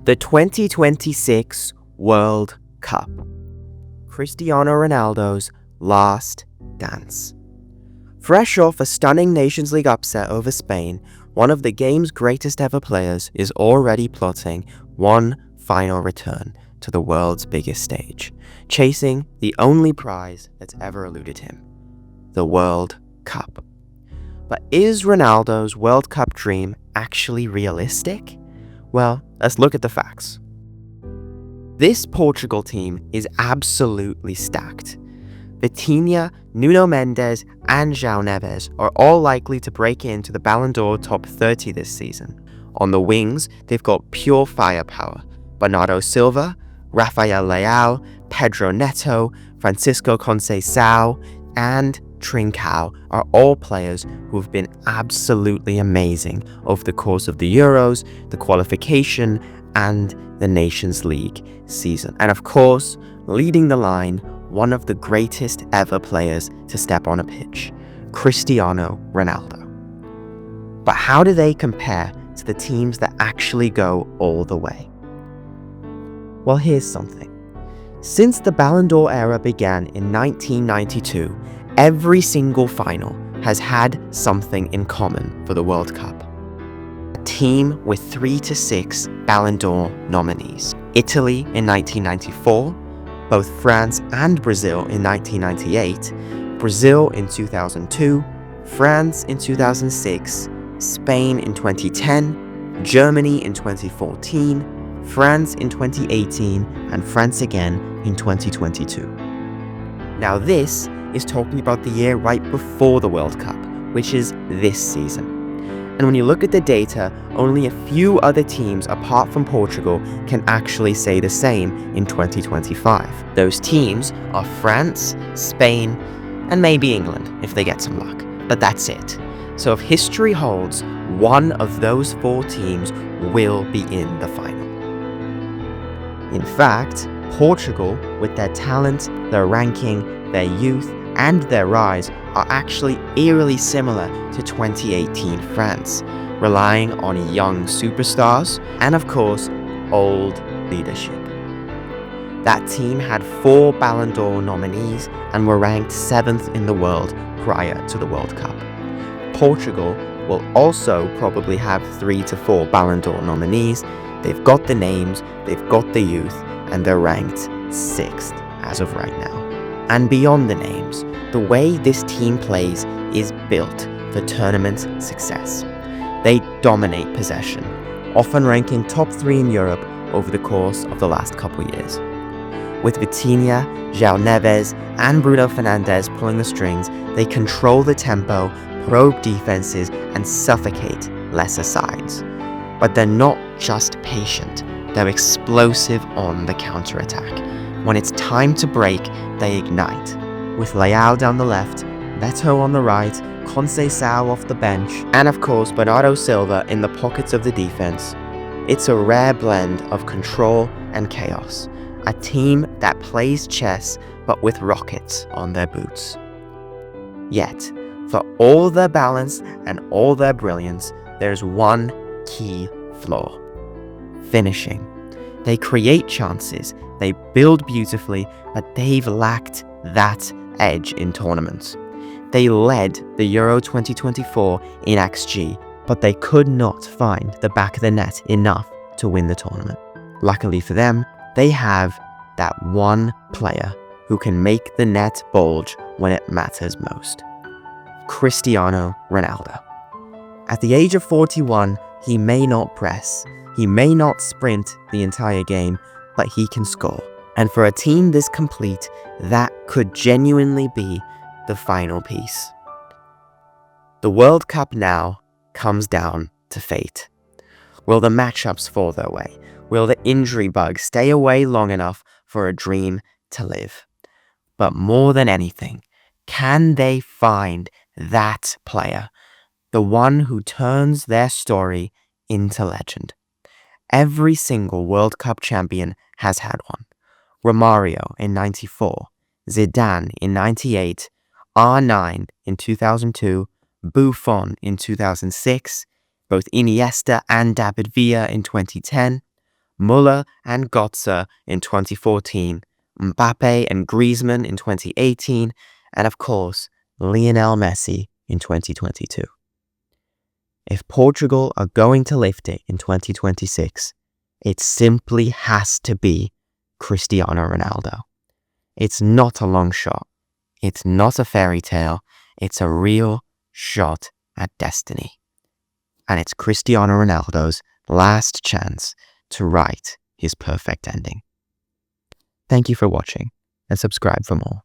The 2026 World Cup. Cristiano Ronaldo's last dance. Fresh off a stunning Nations League upset over Spain, one of the game's greatest ever players is already plotting one final return to the world's biggest stage, chasing the only prize that's ever eluded him, the World Cup. But is Ronaldo's World Cup dream actually realistic? Well, let's look at the facts. This Portugal team is absolutely stacked. Vitinha, Nuno Mendes, and João Neves are all likely to break into the Ballon d'Or top 30 this season. On the wings, they've got pure firepower. Bernardo Silva, Rafael Leao, Pedro Neto, Francisco Conceição, and Trincao are all players who have been absolutely amazing over the course of the Euros, the qualification, and the Nations League season. And of course, leading the line, one of the greatest ever players to step on a pitch, Cristiano Ronaldo. But how do they compare to the teams that actually go all the way? Well, here's something. Since the Ballon d'Or era began in 1992, every single final has had something in common for the World Cup. A team with 3 to 6 Ballon d'Or nominees. Italy in 1994, both France and Brazil in 1998, Brazil in 2002, France in 2006, Spain in 2010, Germany in 2014, France in 2018, and France again in 2022. Now this is talking about the year right before the World Cup, which is this season. And when you look at the data, only a few other teams apart from Portugal can actually say the same in 2025. Those teams are France, Spain, and maybe England if they get some luck. But that's it. So if history holds, one of those 4 teams will be in the final. In fact, Portugal, with their talent, their ranking, their youth, and their rise, are actually eerily similar to 2018 France, relying on young superstars and, of course, old leadership. That team had 4 Ballon d'Or nominees and were ranked 7th in the world prior to the World Cup. Portugal will also probably have 3 to 4 Ballon d'Or nominees. They've got the names, they've got the youth, and they're ranked 6th as of right now. And beyond the names, the way this team plays is built for tournament success. They dominate possession, often ranking top 3 in Europe over the course of the last couple years. With Vitinha, João Neves, and Bruno Fernandes pulling the strings, they control the tempo, probe defenses, and suffocate lesser sides. But they're not just patient, they're explosive on the counter-attack. When it's time to break, they ignite. With Leao down the left, Neto on the right, Conceição off the bench, and of course Bernardo Silva in the pockets of the defense. It's a rare blend of control and chaos. A team that plays chess but with rockets on their boots. Yet, for all their balance and all their brilliance, there's one key flaw: finishing. They create chances, they build beautifully, but they've lacked that edge in tournaments. They led the Euro 2024 in XG, but they could not find the back of the net enough to win the tournament. Luckily for them, they have that one player who can make the net bulge when it matters most. Cristiano Ronaldo. At the age of 41, he may not press, he may not sprint the entire game, but he can score. And for a team this complete, that could genuinely be the final piece. The World Cup now comes down to fate. Will the matchups fall their way? Will the injury bug stay away long enough for a dream to live? But more than anything, can they find that player, the one who turns their story into legend? Every single World Cup champion has had one. Romario in 94, Zidane in 98, R9 in 2002, Buffon in 2006, both Iniesta and David Villa in 2010, Muller and Götze in 2014, Mbappe and Griezmann in 2018, and of course, Lionel Messi in 2022. If Portugal are going to lift it in 2026, it simply has to be Cristiano Ronaldo. It's not a long shot. It's not a fairy tale. It's a real shot at destiny. And it's Cristiano Ronaldo's last chance to write his perfect ending. Thank you for watching, and subscribe for more.